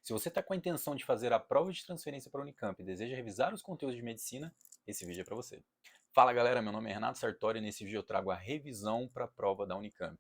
Se você está com a intenção de fazer a prova de transferência para a Unicamp e deseja revisar os conteúdos de medicina, esse vídeo é para você. Fala galera, meu nome é Renato Sartori e nesse vídeo eu trago a revisão para a prova da Unicamp.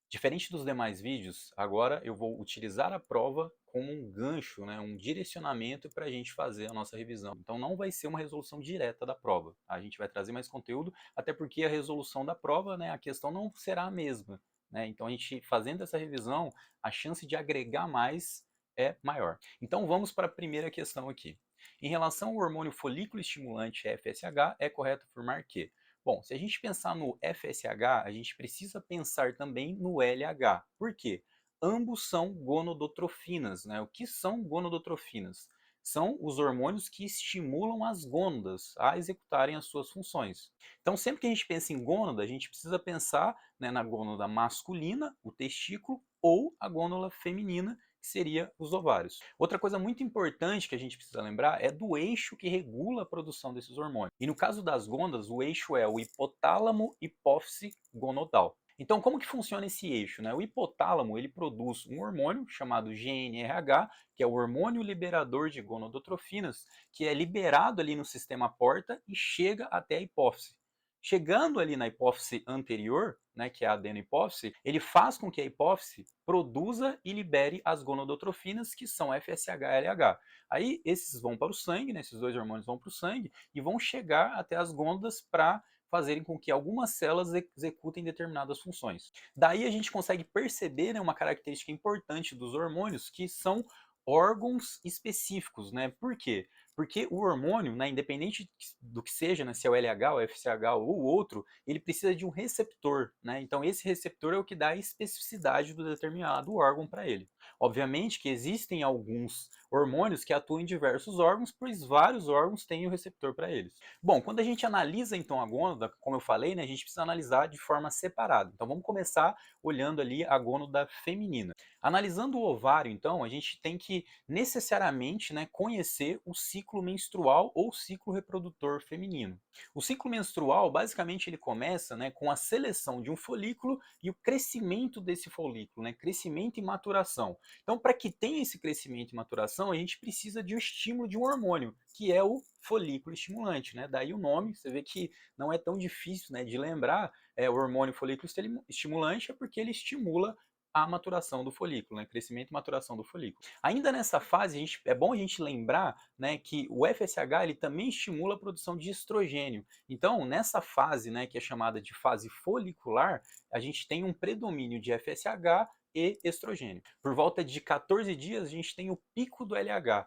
Diferente dos demais vídeos, agora eu vou utilizar a prova como um gancho, um direcionamento para a gente fazer a nossa revisão. Então não vai ser uma resolução direta da prova. A gente vai trazer mais conteúdo, até porque a resolução da prova, a questão não será a mesma. Então a gente fazendo essa revisão, a chance de agregar mais é maior. Então vamos para a primeira questão aqui. Em relação ao hormônio folículo estimulante FSH, é correto afirmar que, bom, se a gente pensar no FSH, a gente precisa pensar também no LH. Por quê? Ambos são gonodotrofinas, O que são gonodotrofinas? São os hormônios que estimulam as gônadas a executarem as suas funções. Então, sempre que a gente pensa em gônada, a gente precisa pensar na gônada masculina, o testículo, ou a gônada feminina, que seria os ovários. Outra coisa muito importante que a gente precisa lembrar é do eixo que regula a produção desses hormônios. E no caso das gônadas, o eixo é o hipotálamo hipófise gonodal. Então, como que funciona esse eixo? O hipotálamo ele produz um hormônio chamado GNRH, que é o hormônio liberador de gonadotrofinas, que é liberado ali no sistema porta e chega até a hipófise. Chegando ali na hipófise anterior, que é a adenohipófise, ele faz com que a hipófise produza e libere as gonadotrofinas, que são FSH e LH. Aí esses vão para o sangue, esses dois hormônios vão para o sangue e vão chegar até as gônadas para fazerem com que algumas células executem determinadas funções. Daí a gente consegue perceber uma característica importante dos hormônios, que são órgãos específicos, Por quê? Porque o hormônio, independente do que seja, se é o LH, o FSH ou o outro, ele precisa de um receptor, Então esse receptor é o que dá a especificidade do determinado órgão para ele. Obviamente que existem alguns hormônios que atuam em diversos órgãos, pois vários órgãos têm o receptor para eles. Bom, quando a gente analisa então a gônada, como eu falei, a gente precisa analisar de forma separada. Então vamos começar olhando ali a gônada feminina. Analisando o ovário, então, a gente tem que necessariamente conhecer o ciclo menstrual ou ciclo reprodutor feminino. O ciclo menstrual, basicamente, ele começa com a seleção de um folículo e o crescimento desse folículo, crescimento e maturação. Então, para que tenha esse crescimento e maturação, a gente precisa de um estímulo de um hormônio, que é o folículo estimulante, Daí o nome, você vê que não é tão difícil de lembrar, o hormônio folículo estimulante é porque ele estimula a maturação do folículo, crescimento e maturação do folículo. Ainda nessa fase, é bom a gente lembrar que o FSH ele também estimula a produção de estrogênio. Então, nessa fase, que é chamada de fase folicular, a gente tem um predomínio de FSH e estrogênio. Por volta de 14 dias, a gente tem o pico do LH.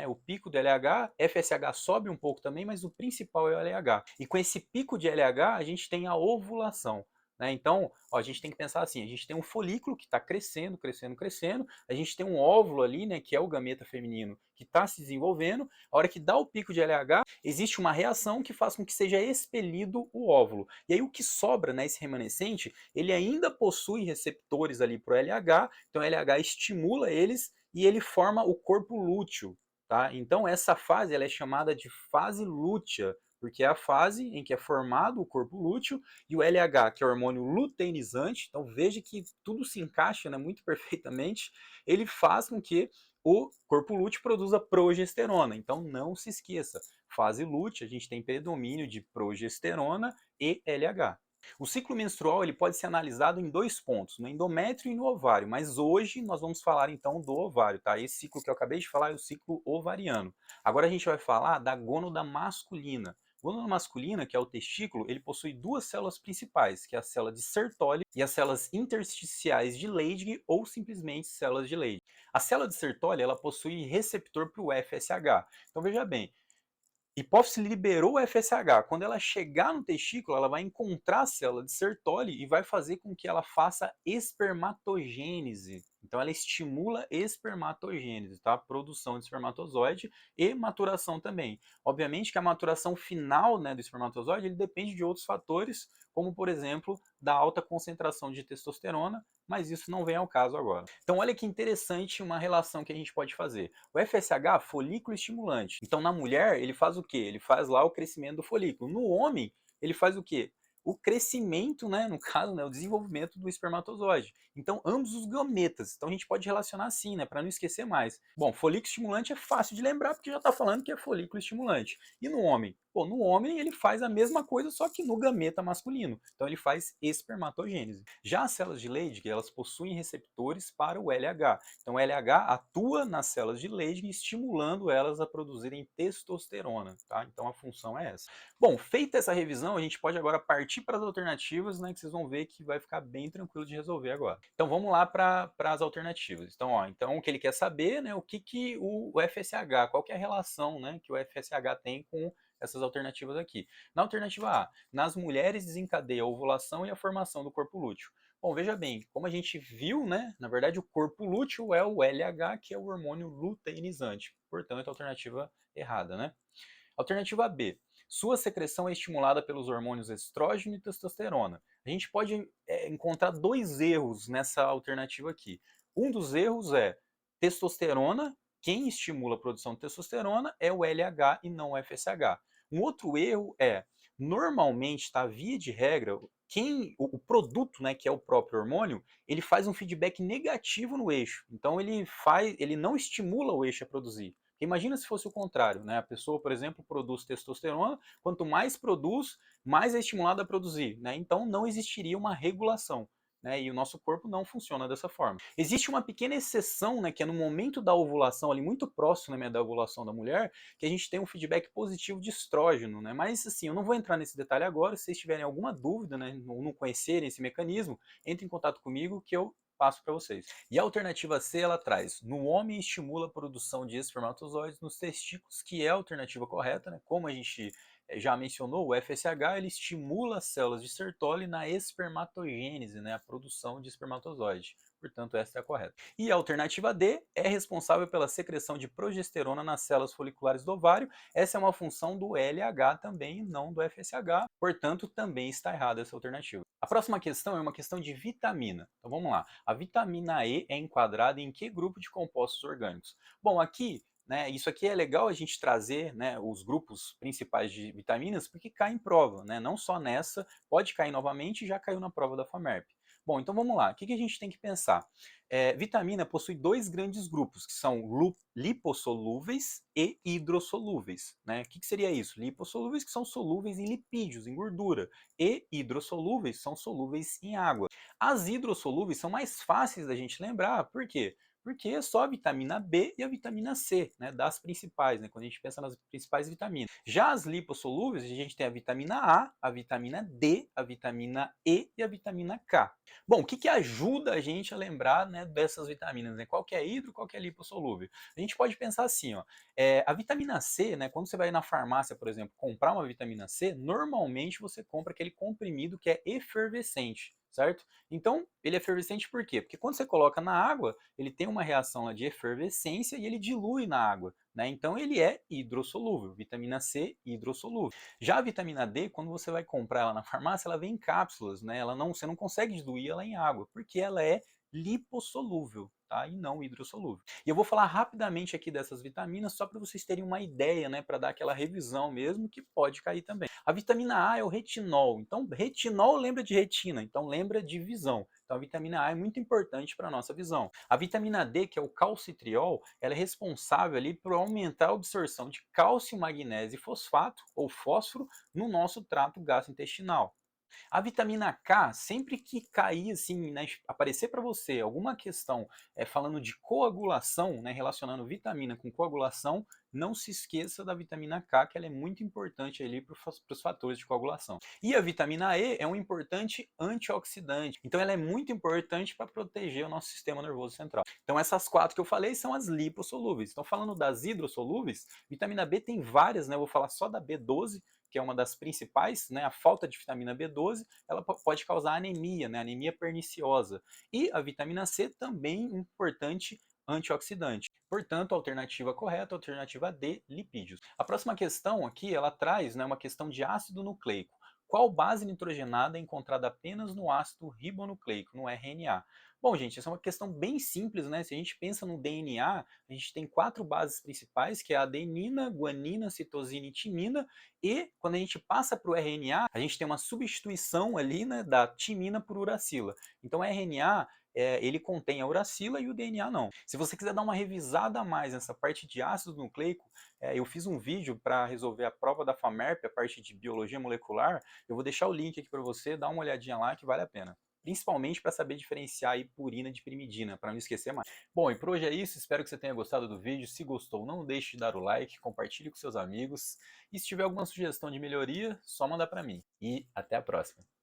O pico do LH, FSH sobe um pouco também, mas o principal é o LH. E com esse pico de LH, a gente tem a ovulação. Então, a gente tem que pensar assim, a gente tem um folículo que está crescendo, crescendo, crescendo, a gente tem um óvulo ali, que é o gameta feminino, que está se desenvolvendo, a hora que dá o pico de LH, existe uma reação que faz com que seja expelido o óvulo. E aí o que sobra, esse remanescente, ele ainda possui receptores ali para o LH, então o LH estimula eles e ele forma o corpo lúteo. Tá? Então essa fase ela é chamada de fase lútea, porque é a fase em que é formado o corpo lúteo e o LH, que é o hormônio luteinizante, então veja que tudo se encaixa muito perfeitamente, ele faz com que o corpo lúteo produza progesterona. Então não se esqueça, fase lútea, a gente tem predomínio de progesterona e LH. O ciclo menstrual ele pode ser analisado em dois pontos, no endométrio e no ovário, mas hoje nós vamos falar então do ovário, tá? Esse ciclo que eu acabei de falar é o ciclo ovariano. Agora a gente vai falar da gônada masculina. A gônada masculina, que é o testículo, ele possui duas células principais, que é a célula de Sertoli e as células intersticiais de Leydig ou simplesmente células de Leydig. A célula de Sertoli ela possui receptor para o FSH. Então veja bem, hipófise liberou o FSH. Quando ela chegar no testículo, ela vai encontrar a célula de Sertoli e vai fazer com que ela faça espermatogênese. Então ela estimula espermatogênese, tá? Produção de espermatozoide e maturação também. Obviamente que a maturação final, do espermatozoide, ele depende de outros fatores, como por exemplo, da alta concentração de testosterona, mas isso não vem ao caso agora. Então olha que interessante uma relação que a gente pode fazer. O FSH, folículo estimulante. Então na mulher, ele faz o quê? Ele faz lá o crescimento do folículo. No homem, ele faz o quê? o crescimento, né, no caso, né, o desenvolvimento do espermatozoide. Então, ambos os gametas. Então, a gente pode relacionar assim, né, para não esquecer mais. Bom, folículo estimulante é fácil de lembrar, porque já está falando que é folículo estimulante. E no homem? Pô, no homem ele faz a mesma coisa, só que no gameta masculino. Então, ele faz espermatogênese. Já as células de Leydig, elas possuem receptores para o LH. Então, o LH atua nas células de Leydig, estimulando elas a produzirem testosterona, tá? Então, a função é essa. Bom, feita essa revisão, a gente pode agora partir para as alternativas, né, que vocês vão ver que vai ficar bem tranquilo de resolver agora. Então vamos lá para as alternativas. Então, então o que ele quer saber, né, o que o FSH, qual que é a relação, né, que o FSH tem com essas alternativas aqui. Na alternativa A, nas mulheres desencadeia a ovulação e a formação do corpo lúteo. Bom, veja bem, como a gente viu, né, na verdade o corpo lúteo é o LH, que é o hormônio luteinizante. Portanto, a alternativa errada, né? Alternativa B. Sua secreção é estimulada pelos hormônios estrógeno e testosterona. A gente pode encontrar dois erros nessa alternativa aqui. Um dos erros é testosterona. Quem estimula a produção de testosterona é o LH e não o FSH. Um outro erro é, normalmente, tá, via de regra, o produto, né, que é o próprio hormônio, ele faz um feedback negativo no eixo. Então ele não estimula o eixo a produzir. Imagina se fosse o contrário, né? A pessoa, por exemplo, produz testosterona, quanto mais produz, mais é estimulada a produzir, né? Então não existiria uma regulação, né? E o nosso corpo não funciona dessa forma. Existe uma pequena exceção, né, que é no momento da ovulação, ali muito próximo, né, da ovulação da mulher, que a gente tem um feedback positivo de estrógeno, né? Mas assim, eu não vou entrar nesse detalhe agora. Se vocês tiverem alguma dúvida, né, ou não conhecerem esse mecanismo, entre em contato comigo que eu passo para vocês. E a alternativa C, ela traz, no homem estimula a produção de espermatozoides nos testículos, que é a alternativa correta, né? Como a gente já mencionou, o FSH ele estimula as células de Sertoli na espermatogênese, né? A produção de espermatozoide. Portanto, essa é a correta. E a alternativa D é responsável pela secreção de progesterona nas células foliculares do ovário. Essa é uma função do LH também, não do FSH. Portanto, também está errada essa alternativa. A próxima questão é uma questão de vitamina. Então vamos lá. A vitamina E é enquadrada em que grupo de compostos orgânicos? Bom, aqui, né, isso aqui é legal a gente trazer, né, os grupos principais de vitaminas, porque cai em prova, né, não só nessa, pode cair novamente e já caiu na prova da FAMERP. Bom, então vamos lá. O que a gente tem que pensar? Vitamina possui dois grandes grupos, que são lipossolúveis e hidrossolúveis. Né? O que seria isso? Lipossolúveis, que são solúveis em lipídios, em gordura, e hidrossolúveis são solúveis em água. As hidrossolúveis são mais fáceis da gente lembrar, por quê? Porque é só a vitamina B e a vitamina C, né, das principais, né, quando a gente pensa nas principais vitaminas. Já as lipossolúveis, a gente tem a vitamina A vitamina D, a vitamina E e a vitamina K. Bom, o que ajuda a gente a lembrar, né, dessas vitaminas? Né? Qual que é hidro, qual que é lipossolúvel? A gente pode pensar assim, ó, a vitamina C, né, quando você vai na farmácia, por exemplo, comprar uma vitamina C, normalmente você compra aquele comprimido que é efervescente, certo? Então, ele é efervescente por quê? Porque quando você coloca na água, ele tem uma reação lá de efervescência e ele dilui na água, né? Então, ele é hidrossolúvel, vitamina C hidrossolúvel. Já a vitamina D, quando você vai comprar ela na farmácia, ela vem em cápsulas, né? Você não consegue diluir ela em água, porque ela é lipossolúvel, tá? E não hidrossolúvel. E eu vou falar rapidamente aqui dessas vitaminas, só para vocês terem uma ideia, né? Para dar aquela revisão mesmo, que pode cair também. A vitamina A é o retinol. Então, retinol lembra de retina, então lembra de visão. Então, a vitamina A é muito importante para a nossa visão. A vitamina D, que é o calcitriol, ela é responsável ali por aumentar a absorção de cálcio, magnésio e fosfato, ou fósforo, no nosso trato gastrointestinal. A vitamina K, sempre que cair assim, né, aparecer para você alguma questão falando de coagulação, né, relacionando vitamina com coagulação, não se esqueça da vitamina K, que ela é muito importante ali para os fatores de coagulação. E a vitamina E é um importante antioxidante, então ela é muito importante para proteger o nosso sistema nervoso central. Então essas quatro que eu falei são as lipossolúveis. Então falando das hidrossolúveis, vitamina B tem várias, né, eu vou falar só da B12, que é uma das principais, né, a falta de vitamina B12, ela pode causar anemia, né, anemia perniciosa. E a vitamina C também importante antioxidante. Portanto, a alternativa correta, a alternativa D, lipídios. A próxima questão aqui, ela traz, né, uma questão de ácido nucleico. Qual base nitrogenada é encontrada apenas no ácido ribonucleico, no RNA? Bom, gente, essa é uma questão bem simples, né? Se a gente pensa no DNA, a gente tem 4 bases principais, que é a adenina, guanina, citosina e timina, e quando a gente passa para o RNA, a gente tem uma substituição ali, né, da timina por uracila. Então, o RNA, ele contém a uracila e o DNA não. Se você quiser dar uma revisada a mais nessa parte de ácido nucleico, eu fiz um vídeo para resolver a prova da FAMERP, a parte de biologia molecular. Eu vou deixar o link aqui para você, dá uma olhadinha lá que vale a pena. Principalmente para saber diferenciar aí purina de pirimidina, para não esquecer mais. Bom, e por hoje é isso, espero que você tenha gostado do vídeo. Se gostou, não deixe de dar o like, compartilhe com seus amigos. E se tiver alguma sugestão de melhoria, só mandar para mim. E até a próxima.